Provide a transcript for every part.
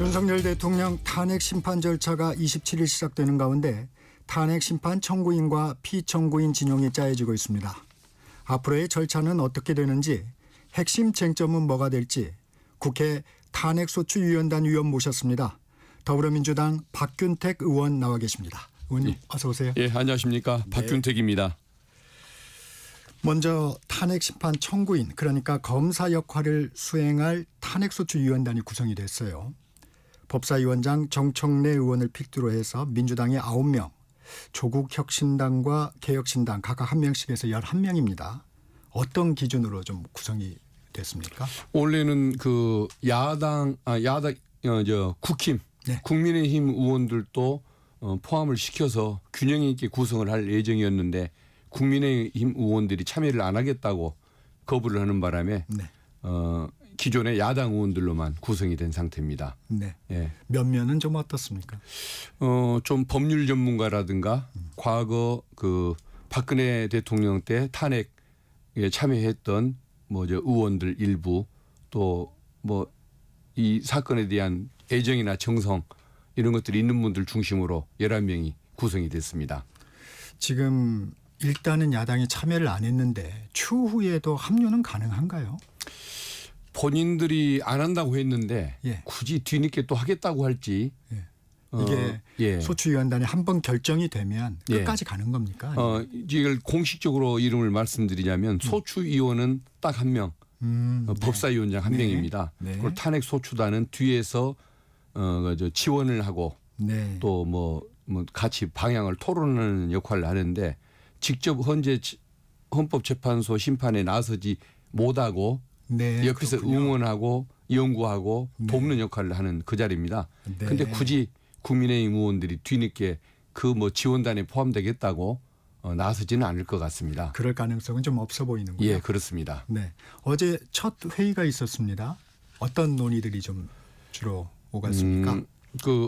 윤석열 대통령 탄핵 심판 절차가 27일 시작되는 가운데 탄핵 심판 청구인과 피청구인 진영이 짜여지고 있습니다. 앞으로의 절차는 어떻게 되는지, 핵심 쟁점은 뭐가 될지 국회 탄핵소추위원단 위원 모셨습니다. 더불어민주당 박균택 의원 나와 계십니다. 의원님 어서 오세요. 예, 안녕하십니까. 박균택입니다. 먼저 탄핵 심판 청구인, 그러니까 검사 역할을 수행할 탄핵소추위원단이 구성이 됐어요. 법사위원장 정청래 의원을 필두로 해서 민주당의 9명, 조국혁신당과 개혁신당 각각 1명씩에서 11명입니다. 어떤 기준으로 좀 구성이 됐습니까? 원래는 그 국힘, 네. 국민의힘 의원들도 포함을 시켜서 균형 있게 구성을 할 예정이었는데 국민의힘 의원들이 참여를 안 하겠다고 거부를 하는 바람에 네. 기존의 야당 의원들로만 구성이 된 상태입니다. 네. 예. 면면은 좀 어떻습니까? 좀 법률 전문가라든가 과거 그 박근혜 대통령 때 탄핵에 참여했던 의원들 일부, 또 이 사건에 대한 애정이나 정성 이런 것들이 있는 분들 중심으로 11명이 구성이 됐습니다. 지금 일단은 야당이 참여를 안 했는데 추후에도 합류는 가능한가요? 본인들이 안 한다고 했는데 예. 굳이 뒤늦게 또 하겠다고 할지. 예. 이게 예. 소추위원단이 한번 결정이 되면 끝까지 가는 겁니까? 이걸 공식적으로 이름을 말씀드리자면 소추위원은 딱 한 명, 법사위원장 한 네. 명입니다. 네. 그리고 탄핵소추단은 뒤에서 지원을 하고 네. 또 같이 방향을 토론하는 역할을 하는데 직접 현재 헌법재판소 심판에 나서지 못하고 네, 옆에서 그렇군요. 응원하고 연구하고 네. 돕는 역할을 하는 그 자리입니다. 네. 근데 굳이 국민의힘 의원들이 뒤늦게 지원단에 포함되겠다고 나서지는 않을 것 같습니다. 그럴 가능성은 좀 없어 보이는군요. 예, 그렇습니다. 네. 어제 첫 회의가 있었습니다. 어떤 논의들이 좀 주로 오갔습니까?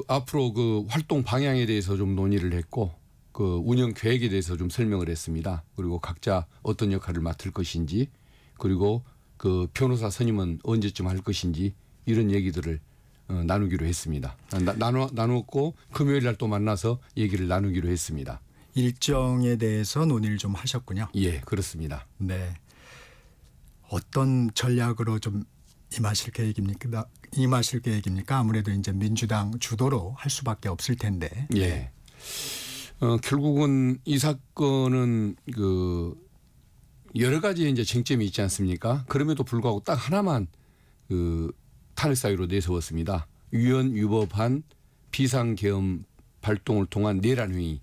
앞으로 그 활동 방향에 대해서 좀 논의를 했고 그 운영 계획에 대해서 좀 설명을 했습니다. 그리고 각자 어떤 역할을 맡을 것인지, 그리고 그 변호사 선임은 언제쯤 할 것인지 이런 얘기들을 나누기로 했습니다. 나누었고 금요일 날 또 만나서 얘기를 나누기로 했습니다. 일정에 대해서 논의를 좀 하셨군요. 예, 그렇습니다. 네. 어떤 전략으로 좀 임하실 계획입니까? 아무래도 이제 민주당 주도로 할 수밖에 없을 텐데. 예. 결국은 이 사건은 그 여러 가지 이제 쟁점이 있지 않습니까? 그럼에도 불구하고 딱 하나만 그 탄핵 사유로 내세웠습니다. 위헌 위법한 비상계엄 발동을 통한 내란 행위.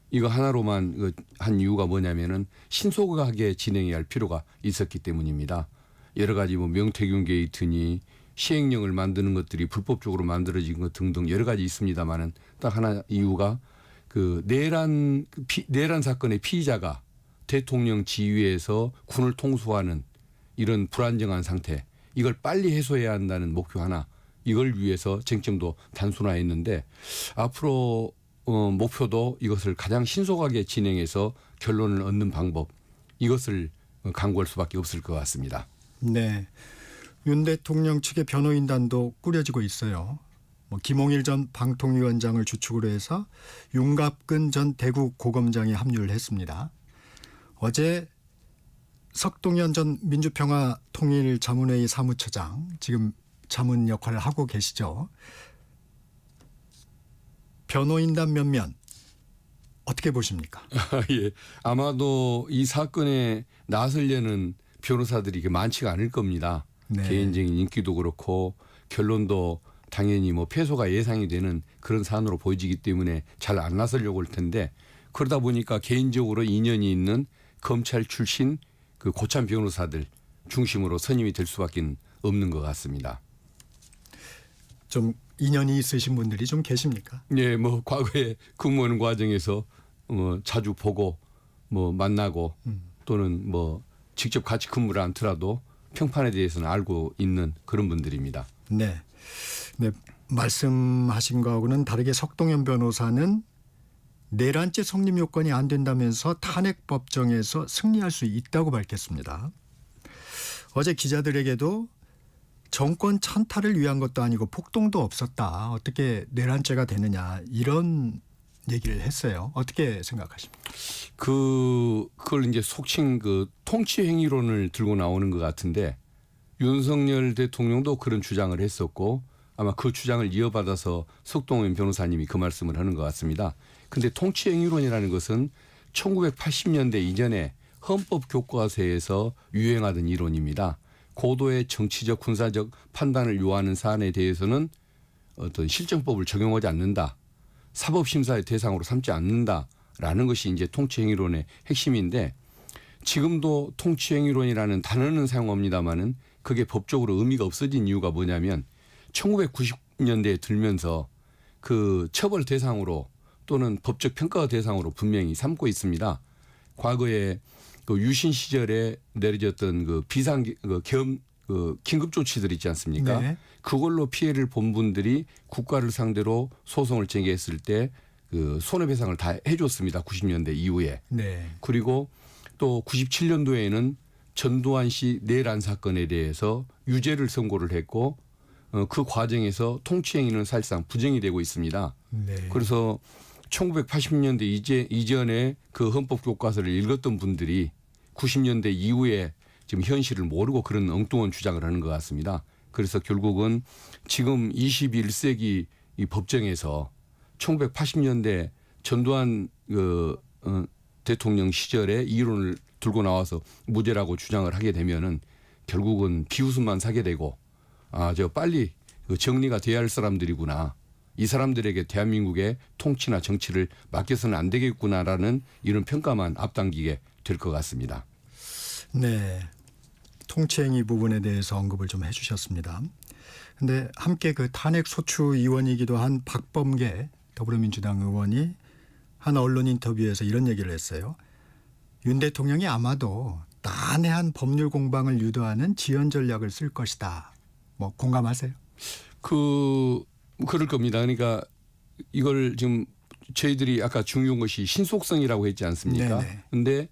이거 하나로만 한 이유가 뭐냐면은 신속하게 진행해야 할 필요가 있었기 때문입니다. 여러 가지 명태균 게이트니 시행령을 만드는 것들이 불법적으로 만들어진 것 등등 여러 가지 있습니다만은 딱 하나 이유가 그 내란 사건의 피의자가 대통령 지휘에서 군을 통수하는 이런 불안정한 상태, 이걸 빨리 해소해야 한다는 목표 하나, 이걸 위해서 쟁점도 단순화했는데 앞으로 목표도 이것을 가장 신속하게 진행해서 결론을 얻는 방법, 이것을 강구할 수밖에 없을 것 같습니다. 네. 윤 대통령 측의 변호인단도 꾸려지고 있어요. 김홍일 전 방통위원장을 주축으로 해서 윤갑근 전 대구 고검장이 합류를 했습니다. 어제 석동현 전 민주평화통일자문회의 사무처장, 지금 자문 역할을 하고 계시죠. 변호인단 면면 어떻게 보십니까? 예, 아마도 이 사건에 나서려는 변호사들이 많지가 않을 겁니다. 네. 개인적인 인기도 그렇고 결론도 당연히 패소가 예상이 되는 그런 사안으로 보여지기 때문에 잘 안 나서려고 할 텐데, 그러다 보니까 개인적으로 인연이 있는 검찰 출신 그 고참 변호사들 중심으로 선임이 될 수밖에 없는 것 같습니다. 좀 인연이 있으신 분들이 좀 계십니까? 예, 과거에 근무하는 과정에서 자주 보고 만나고 또는 직접 같이 근무를 않더라도 평판에 대해서는 알고 있는 그런 분들입니다. 네. 네. 말씀하신 거하고는 다르게 석동현 변호사는 내란죄 성립 요건이 안 된다면서 탄핵법정에서 승리할 수 있다고 밝혔습니다. 어제 기자들에게도 정권 찬탈을 위한 것도 아니고 폭동도 없었다. 어떻게 내란죄가 되느냐 이런 얘기를 했어요. 어떻게 생각하십니까? 그걸 이제 속칭 그 통치 행위론을 들고 나오는 것 같은데 윤석열 대통령도 그런 주장을 했었고 아마 그 주장을 이어받아서 석동현 변호사님이 그 말씀을 하는 것 같습니다. 근데 통치 행위론이라는 것은 1980년대 이전에 헌법 교과서에서 유행하던 이론입니다. 고도의 정치적 군사적 판단을 요하는 사안에 대해서는 어떤 실정법을 적용하지 않는다. 사법심사의 대상으로 삼지 않는다라는 것이 이제 통치행위론의 핵심인데 지금도 통치행위론이라는 단어는 사용합니다마는 그게 법적으로 의미가 없어진 이유가 뭐냐면 1990년대에 들면서 그 처벌 대상으로 또는 법적 평가 대상으로 분명히 삼고 있습니다. 과거에 그 유신 시절에 내려졌던 그 긴급 조치들 있지 않습니까? 네. 그걸로 피해를 본 분들이 국가를 상대로 소송을 제기했을 때 그 손해배상을 다 해줬습니다. 90년대 이후에. 네. 그리고 또 97년도에는 전두환 씨 내란 사건에 대해서 유죄를 선고를 했고 그 과정에서 통치행위는 사실상 부정이 되고 있습니다. 네. 그래서 1980년대 이전에 그 헌법 교과서를 읽었던 분들이 90년대 이후에 지금 현실을 모르고 그런 엉뚱한 주장을 하는 것 같습니다. 그래서 결국은 지금 21세기 이 법정에서 1980년대 전두환 대통령 시절에 이론을 들고 나와서 무죄라고 주장을 하게 되면은 결국은 비웃음만 사게 되고 저 빨리 정리가 돼야 할 사람들이구나. 이 사람들에게 대한민국의 통치나 정치를 맡겨서는 안 되겠구나라는 이런 평가만 앞당기게 될 것 같습니다. 네. 통치행위 부분에 대해서 언급을 좀 해주셨습니다. 근데 함께 그 탄핵 소추 의원이기도 한 박범계 더불어민주당 의원이 한 언론 인터뷰에서 이런 얘기를 했어요. 윤 대통령이 아마도 난해한 법률 공방을 유도하는 지연 전략을 쓸 것이다. 뭐 공감하세요? 그럴 겁니다. 그러니까 이걸 지금 저희들이 아까 중요한 것이 신속성이라고 했지 않습니까? 네네. 근데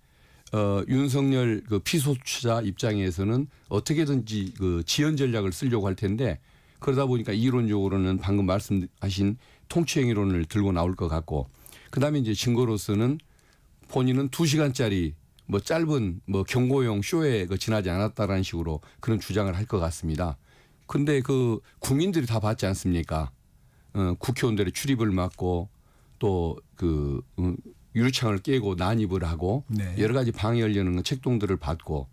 윤석열 그 피소추자 입장에서는 어떻게든지 그 지연 전략을 쓰려고 할 텐데 그러다 보니까 이론적으로는 방금 말씀하신 통치행위론을 들고 나올 것 같고 그다음에 이제 증거로서는 본인은 2시간짜리 뭐 짧은 뭐 경고용 쇼에 지나지 않았다라는 식으로 그런 주장을 할 것 같습니다. 근데 그 국민들이 다 봤지 않습니까? 국회의원들의 출입을 막고 또 그 유리창을 깨고 난입을 하고 네. 여러 가지 방해하려는 책동들을 받고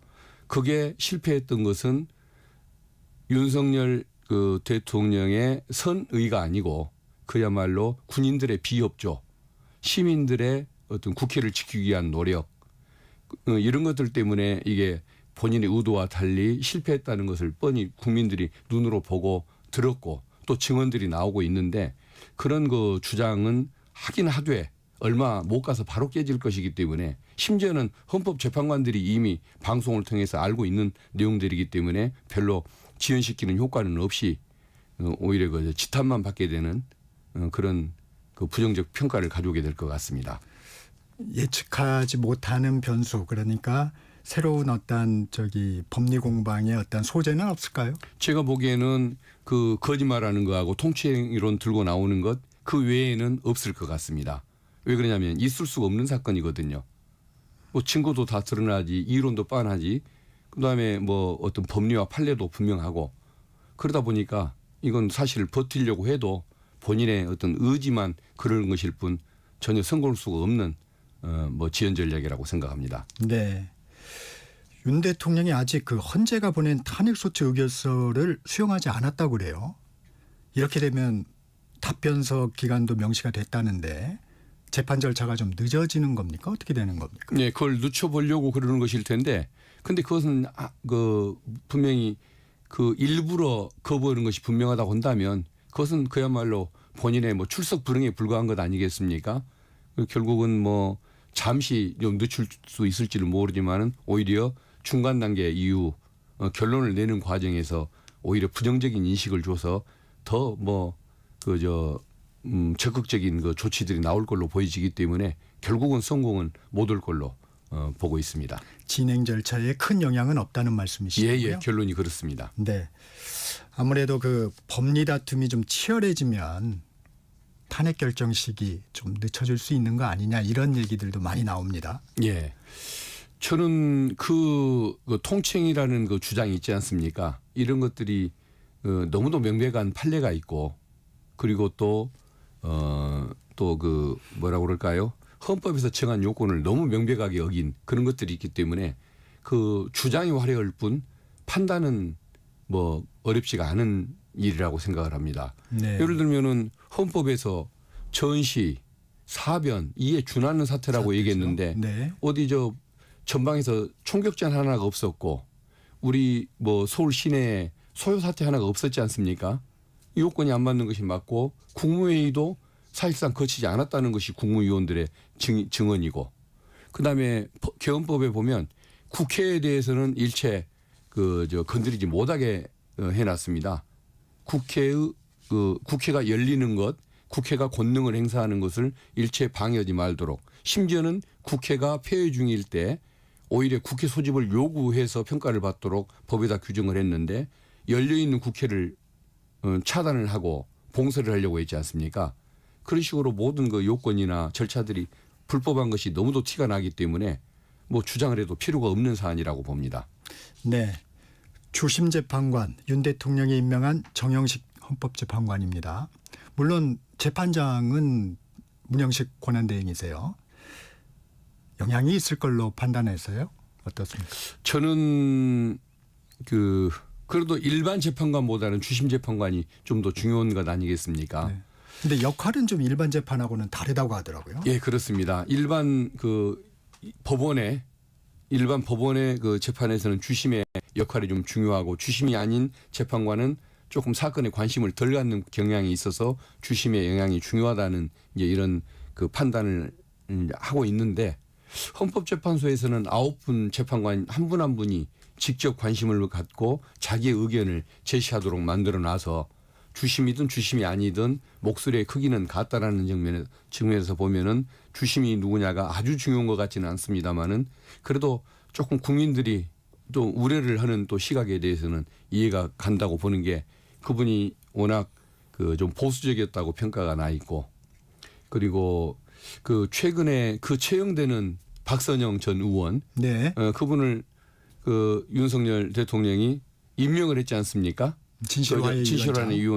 그게 실패했던 것은 윤석열 그 대통령의 선의가 아니고 그야말로 군인들의 비협조, 시민들의 어떤 국회를 지키기 위한 노력 이런 것들 때문에 이게 본인의 의도와 달리 실패했다는 것을 뻔히 국민들이 눈으로 보고 들었고 또 증언들이 나오고 있는데 그런 그 주장은 하긴 하되 얼마 못 가서 바로 깨질 것이기 때문에 심지어는 헌법재판관들이 이미 방송을 통해서 알고 있는 내용들이기 때문에 별로 지연시키는 효과는 없이 오히려 그 지탄만 받게 되는 그런 그 부정적 평가를 가져오게 될 것 같습니다. 예측하지 못하는 변수 그러니까 새로운 어떤 법리 공방의 어떤 소재는 없을까요? 제가 보기에는 그 거짓말하는 거하고 통치행위론 들고 나오는 것 그 외에는 없을 것 같습니다. 왜 그러냐면 있을 수가 없는 사건이거든요. 뭐 증거도 다 드러나지 이론도 뻔하지 그다음에 뭐 어떤 법리와 판례도 분명하고 그러다 보니까 이건 사실 버티려고 해도 본인의 어떤 의지만 그러는 것일 뿐 전혀 선고할 수가 없는 뭐 지연 전략이라고 생각합니다. 네. 윤 대통령이 아직 그 헌재가 보낸 탄핵소추 의결서를 수용하지 않았다고 그래요. 이렇게 되면 답변서 기간도 명시가 됐다는데 재판 절차가 좀 늦어지는 겁니까? 어떻게 되는 겁니까? 네, 그걸 늦춰보려고 그러는 것일 텐데, 근데 그것은 그 분명히 그 일부러 거부하는 것이 분명하다고 한다면 그것은 그야말로 본인의 뭐 출석 불응에 불과한 것 아니겠습니까? 결국은 뭐 잠시 좀 늦출 수 있을지는 모르지만은 오히려 중간 단계 이후 결론을 내는 과정에서 오히려 부정적인 인식을 줘서 더 뭐 적극적인 그 조치들이 나올 걸로 보여지기 때문에 결국은 성공은 못 올 걸로 보고 있습니다. 진행 절차에 큰 영향은 없다는 말씀이시고요. 예, 결론이 그렇습니다. 네. 아무래도 그 법리 다툼이 좀 치열해지면 탄핵 결정식이 좀 늦춰질 수 있는 거 아니냐 이런 얘기들도 많이 나옵니다. 예. 저는 그 통칭이라는 그 주장이 있지 않습니까? 이런 것들이 너무도 명백한 판례가 있고 그리고 또 그 뭐라고 그럴까요? 헌법에서 정한 요건을 너무 명백하게 어긴 그런 것들이 있기 때문에 그 주장이 화려할 뿐 판단은 뭐 어렵지가 않은 일이라고 생각을 합니다. 네. 예를 들면은 헌법에서 전시, 사변 이에 준하는 사태라고 얘기했는데 네. 어디 저 전방에서 총격전 하나가 없었고 우리 뭐 서울 시내에 소요 사태 하나가 없었지 않습니까? 이 요건이 안 맞는 것이 맞고 국무회의도 사실상 거치지 않았다는 것이 국무위원들의 증언이고 그다음에 개헌법에 보면 국회에 대해서는 일체 건드리지 못하게 해놨습니다. 국회가 열리는 것, 국회가 권능을 행사하는 것을 일체 방해하지 말도록 심지어는 국회가 폐회 중일 때 오히려 국회 소집을 요구해서 평가를 받도록 법에다 규정을 했는데 열려있는 국회를 차단을 하고 봉쇄를 하려고 했지 않습니까? 그런 식으로 모든 그 요건이나 절차들이 불법한 것이 너무도 티가 나기 때문에 뭐 주장을 해도 필요가 없는 사안이라고 봅니다. 네. 주심 재판관 윤 대통령이 임명한 정영식 헌법재판관입니다. 물론 재판장은 문영식 권한대행이세요. 영향이 있을 걸로 판단해서요. 어떻습니까? 저는 그래도 일반 재판관보다는 주심 재판관이 좀 더 중요한 것 아니겠습니까? 네. 근데 역할은 좀 일반 재판하고는 다르다고 하더라고요. 예, 그렇습니다. 일반 법원의 그 재판에서는 주심의 역할이 좀 중요하고 주심이 아닌 재판관은 조금 사건에 관심을 덜 갖는 경향이 있어서 주심의 영향이 중요하다는 이제 이런 그 판단을 하고 있는데 헌법재판소에서는 9분 재판관 한 분 한 분이 직접 관심을 갖고 자기의 의견을 제시하도록 만들어 놔서 주심이든 주심이 아니든 목소리의 크기는 같다라는 측면에서 보면은 주심이 누구냐가 아주 중요한 것 같지는 않습니다만은 그래도 조금 국민들이 또 우려를 하는 또 시각에 대해서는 이해가 간다고 보는 게 그분이 워낙 좀 보수적이었다고 평가가 나 있고 그리고 최근에 채용되는 박선영 전 의원 네. 그분을 윤석열 대통령이 임명을 했지 않습니까? 진실화의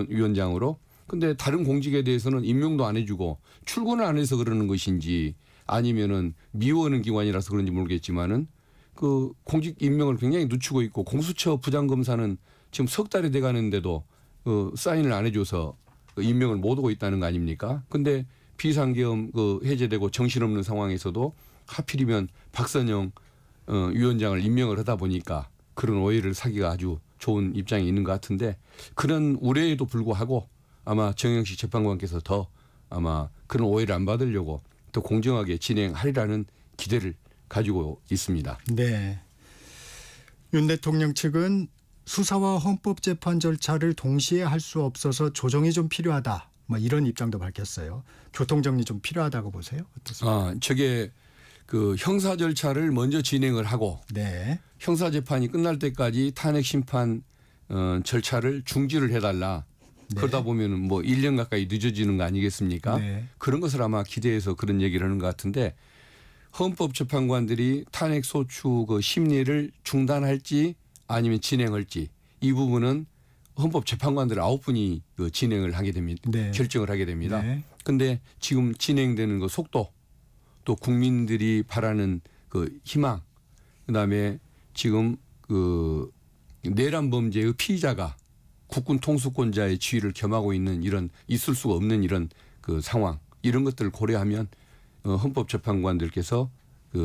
위원장으로. 근데 다른 공직에 대해서는 임명도 안 해주고 출근을 안 해서 그러는 것인지 아니면은 미워하는 기관이라서 그런지 모르겠지만은 공직 임명을 굉장히 늦추고 있고 공수처 부장검사는 지금 석 달이 돼가는데도 사인을 안 해줘서 임명을 못 오고 있다는 거 아닙니까? 근데 비상계엄 해제되고 정신없는 상황에서도 하필이면 박선영 위원장을 임명을 하다 보니까 그런 오해를 사기가 아주 좋은 입장에 있는 것 같은데 그런 우려에도 불구하고 아마 정영식 재판관께서 더 아마 그런 오해를 안 받으려고 더 공정하게 진행하리라는 기대를 가지고 있습니다. 네. 윤 대통령 측은 수사와 헌법재판 절차를 동시에 할 수 없어서 조정이 좀 필요하다. 뭐 이런 입장도 밝혔어요. 교통정리 좀 필요하다고 보세요? 어떻습니까? 저게 형사 절차를 먼저 진행을 하고 네. 형사 재판이 끝날 때까지 탄핵 심판 절차를 중지를 해달라. 네. 그러다 보면은 뭐 1년 가까이 늦어지는 거 아니겠습니까? 네. 그런 것을 아마 기대해서 그런 얘기를 하는 것 같은데 헌법재판관들이 탄핵 소추 심리를 중단할지 아니면 진행할지 이 부분은 헌법재판관들 9분이 진행을 하게 됩니다. 네. 결정을 하게 됩니다. 네. 근데 지금 진행되는 속도 또 국민들이 바라는 희망 그다음에 지금 내란 범죄의 피의자가 국군 통수권자의 지위를 겸하고 있는 이런 있을 수가 없는 이런 상황 이런 것들을 고려하면 헌법재판관들께서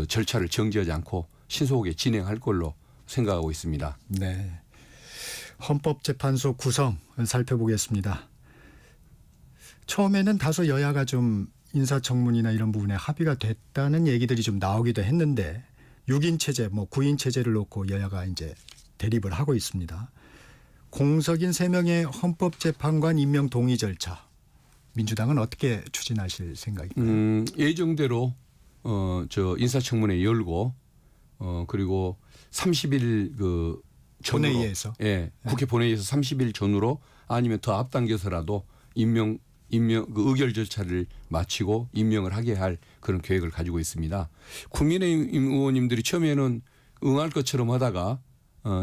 절차를 정지하지 않고 신속하게 진행할 걸로 생각하고 있습니다. 네. 헌법재판소 구성 살펴보겠습니다. 처음에는 다소 여야가 좀 인사청문이나 이런 부분에 합의가 됐다는 얘기들이 좀 나오기도 했는데 6인 체제, 9인 체제를 놓고 여야가 이제 대립을 하고 있습니다. 공석인 3명의 헌법재판관 임명 동의 절차 민주당은 어떻게 추진하실 생각인가요? 예정대로 인사청문회 열고 그리고 30일 그 전으로, 본회의에서. 예, 국회 본회의에서 30일 전후로 아니면 더 앞당겨서라도 임명 그 의결 절차를 마치고 임명을 하게 할 그런 계획을 가지고 있습니다. 국민의힘 의원님들이 처음에는 응할 것처럼 하다가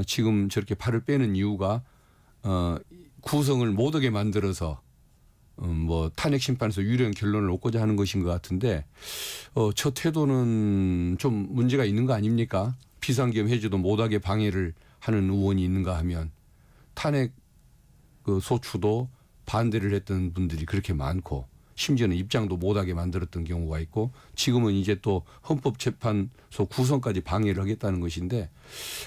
지금 저렇게 팔을 빼는 이유가 구성을 못하게 만들어서 뭐 탄핵 심판에서 유리한 결론을 얻고자 하는 것인 것 같은데 저 태도는 좀 문제가 있는 거 아닙니까? 비상계엄 해제도 못하게 방해를 하는 의원이 있는가 하면 탄핵 그 소추도 반대를 했던 분들이 그렇게 많고 심지어는 입장도 못하게 만들었던 경우가 있고 지금은 이제 또 헌법재판소 구성까지 방해를 하겠다는 것인데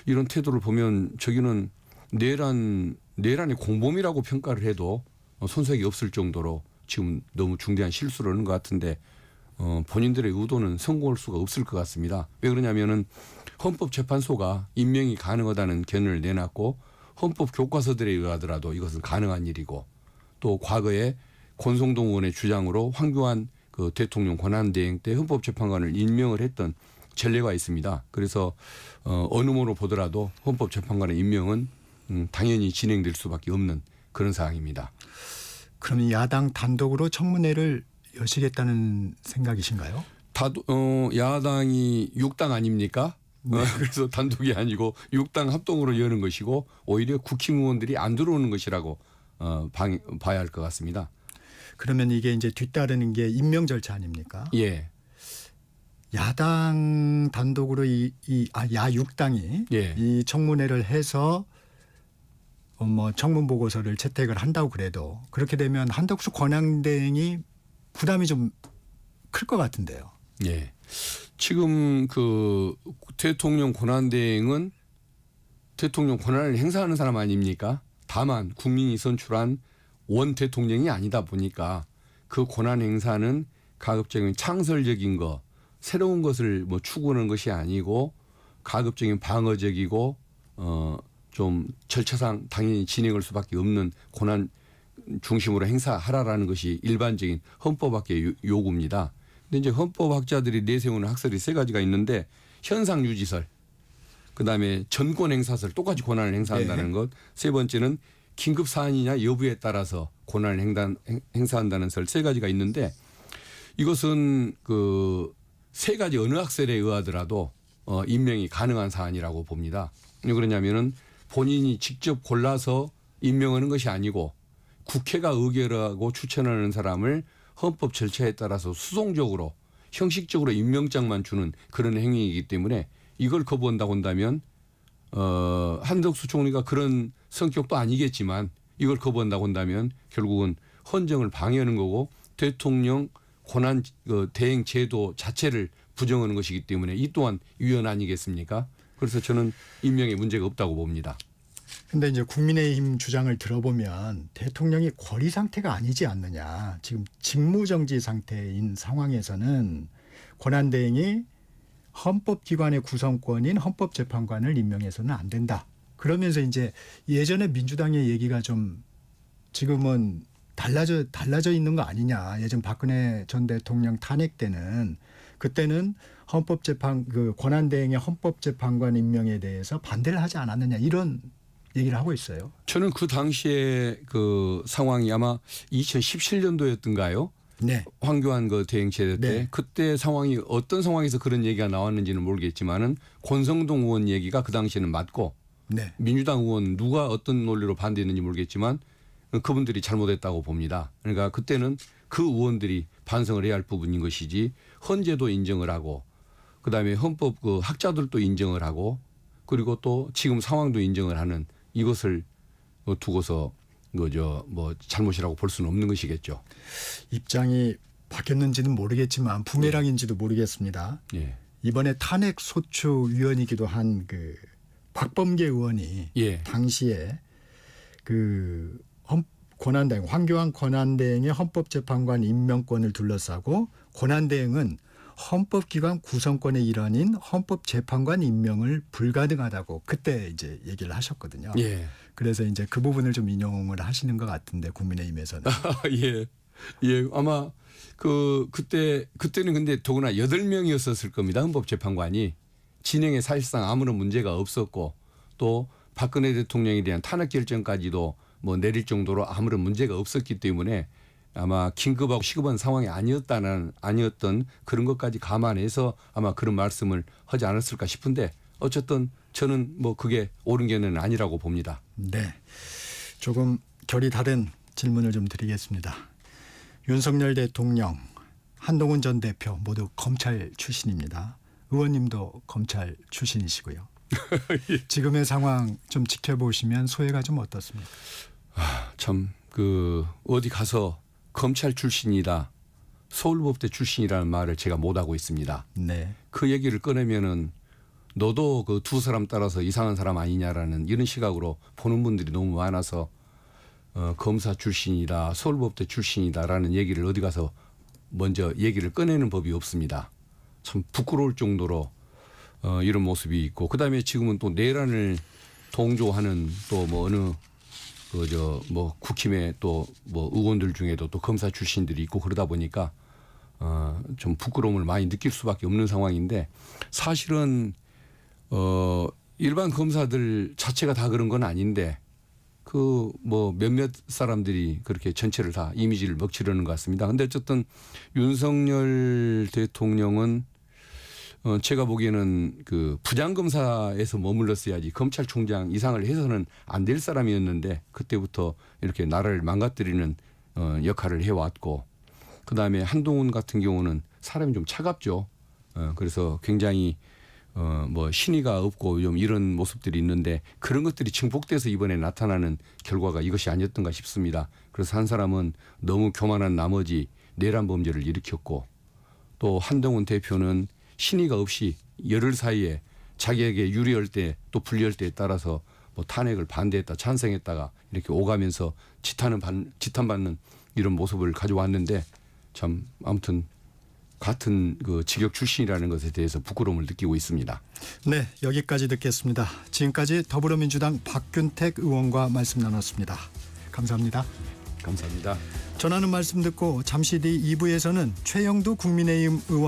이런 태도를 보면 저기는 내란의 공범이라고 평가를 해도 손색이 없을 정도로 지금 너무 중대한 실수를 하는 것 같은데 본인들의 의도는 성공할 수가 없을 것 같습니다. 왜 그러냐면은 헌법재판소가 임명이 가능하다는 견해를 내놨고 헌법 교과서들에 의하더라도 이것은 가능한 일이고 또 과거에 권성동 의원의 주장으로 황교안 그 대통령 권한대행 때 헌법재판관을 임명을 했던 전례가 있습니다. 그래서 어느 모로 보더라도 헌법재판관의 임명은 당연히 진행될 수밖에 없는 그런 사항입니다. 그럼 야당 단독으로 청문회를 여시겠다는 생각이신가요? 야당이 6당 아닙니까? 그래서 단독이 아니고 6당 합동으로 여는 것이고 오히려 국힘의원들이 안 들어오는 것이라고 봐야 할 것 같습니다. 그러면 이게 이제 뒤따르는 게 임명 절차 아닙니까? 예. 야당 단독으로 야 6당이 예. 이 청문회를 해서 뭐 청문 보고서를 채택을 한다고 그래도 그렇게 되면 한덕수 권한대행이 부담이 좀 클 것 같은데요. 예. 지금 그 대통령 권한대행은 대통령 권한을 행사하는 사람 아닙니까? 다만 국민이 선출한 원 대통령이 아니다 보니까 그 권한 행사는 가급적인 창설적인 거, 새로운 것을 뭐 추구하는 것이 아니고 가급적인 방어적이고 좀 절차상 당연히 진행할 수밖에 없는 권한 중심으로 행사하라라는 것이 일반적인 헌법학계의 요구입니다. 근데 이제 헌법학자들이 내세우는 학설이 세 가지가 있는데 현상 유지설, 그다음에 전권 행사설 똑같이 권한을 행사한다는 것, 세 번째는 긴급 사안이냐 여부에 따라서 권한을 행사한다는 설 세 가지가 있는데 이것은 그 세 가지 어느 학설에 의하더라도 임명이 가능한 사안이라고 봅니다. 왜 그러냐면은 본인이 직접 골라서 임명하는 것이 아니고 국회가 의결하고 추천하는 사람을 헌법 절차에 따라서 수동적으로 형식적으로 임명장만 주는 그런 행위이기 때문에 이걸 거부한다고 한다면 한덕수 총리가 그런 성격도 아니겠지만 이걸 거부한다고 한다면 결국은 헌정을 방해하는 거고 대통령 권한 대행 제도 자체를 부정하는 것이기 때문에 이 또한 위헌 아니겠습니까? 그래서 저는 임명에 문제가 없다고 봅니다. 근데 이제 국민의힘 주장을 들어보면 대통령이 권리 상태가 아니지 않느냐. 지금 직무정지 상태인 상황에서는 권한대행이 헌법기관의 구성권인 헌법재판관을 임명해서는 안 된다. 그러면서 이제 예전에 민주당의 얘기가 좀 지금은 달라져 있는 거 아니냐. 예전 박근혜 전 대통령 탄핵 때는 그때는 권한대행의 헌법재판관 임명에 대해서 반대를 하지 않았느냐 이런 얘기를 하고 있어요. 저는 그 당시에 그 상황이 아마 2017년도였던가요? 네. 황교안 그 대행체제 때 네. 그때 상황이 어떤 상황에서 그런 얘기가 나왔는지는 모르겠지만은 권성동 의원 얘기가 그 당시에는 맞고 네. 민주당 의원 누가 어떤 논리로 반대했는지 모르겠지만 그분들이 잘못했다고 봅니다. 그러니까 그때는 그 의원들이 반성을 해야 할 부분인 것이지 헌재도 인정을 하고 그다음에 헌법 그 학자들도 인정을 하고 그리고 또 지금 상황도 인정을 하는 이것을 두고서 뭐 잘못이라고 볼 수는 없는 것이겠죠. 입장이 바뀌었는지는 모르겠지만 부메랑인지도 모르겠습니다. 예. 이번에 탄핵 소추 위원이기도 한 그 박범계 의원이 예. 당시에 그 권한대행 황교안 권한대행의 헌법재판관 임명권을 둘러싸고 권한대행은 헌법기관 구성권의 일환인 헌법재판관 임명을 불가능하다고 그때 이제 얘기를 하셨거든요. 예. 그래서 이제 그 부분을 좀 인용을 하시는 것 같은데 국민의힘에서는. 예. 예. 아마 그때는 근데 더구나 8명이었었을 겁니다. 헌법재판관이. 진행에 사실상 아무런 문제가 없었고 또 박근혜 대통령에 대한 탄핵 결정까지도 뭐 내릴 정도로 아무런 문제가 없었기 때문에 아마 긴급하고 시급한 상황이 아니었던 그런 것까지 감안해서 아마 그런 말씀을 하지 않았을까 싶은데 어쨌든 저는 뭐 그게 옳은 견해는 아니라고 봅니다. 네, 조금 결이 다른 질문을 좀 드리겠습니다. 윤석열 대통령, 한동훈 전 대표 모두 검찰 출신입니다. 의원님도 검찰 출신이시고요. 지금의 상황 좀 지켜보시면 소회가 좀 어떻습니까? 참 그 어디 가서 검찰 출신이다, 서울법대 출신이라는 말을 제가 못 하고 있습니다. 네, 그 얘기를 꺼내면은 너도 그 두 사람 따라서 이상한 사람 아니냐라는 이런 시각으로 보는 분들이 너무 많아서 검사 출신이다, 서울법대 출신이다라는 얘기를 어디 가서 먼저 얘기를 꺼내는 법이 없습니다. 참 부끄러울 정도로 이런 모습이 있고 그다음에 지금은 또 내란을 동조하는 또 뭐 어느 그저 뭐 국힘의 또 뭐 의원들 중에도 또 검사 출신들이 있고 그러다 보니까 좀 부끄러움을 많이 느낄 수밖에 없는 상황인데 사실은 일반 검사들 자체가 다 그런 건 아닌데 그 뭐 몇몇 사람들이 그렇게 전체를 다 이미지를 먹치려는 것 같습니다. 근데 어쨌든 윤석열 대통령은 제가 보기에는 그 부장검사에서 머물렀어야지 검찰총장 이상을 해서는 안 될 사람이었는데 그때부터 이렇게 나라를 망가뜨리는 역할을 해왔고 그다음에 한동훈 같은 경우는 사람이 좀 차갑죠. 그래서 굉장히 뭐 신의가 없고 좀 이런 모습들이 있는데 그런 것들이 증폭돼서 이번에 나타나는 결과가 이것이 아니었던가 싶습니다. 그래서 한 사람은 너무 교만한 나머지 내란 범죄를 일으켰고 또 한동훈 대표는 신의가 없이 열흘 사이에 자기에게 유리할 때 또 불리할 때에 따라서 뭐 탄핵을 반대했다 찬성했다가 이렇게 오가면서 지탄받는 이런 모습을 가져왔는데 참 아무튼 같은 그 직역 출신이라는 것에 대해서 부끄러움을 느끼고 있습니다. 네, 여기까지 듣겠습니다. 지금까지 더불어민주당 박균택 의원과 말씀 나눴습니다. 감사합니다. 감사합니다. 전하는 말씀 듣고 잠시 뒤 2부에서는 최영두 국민의힘 의원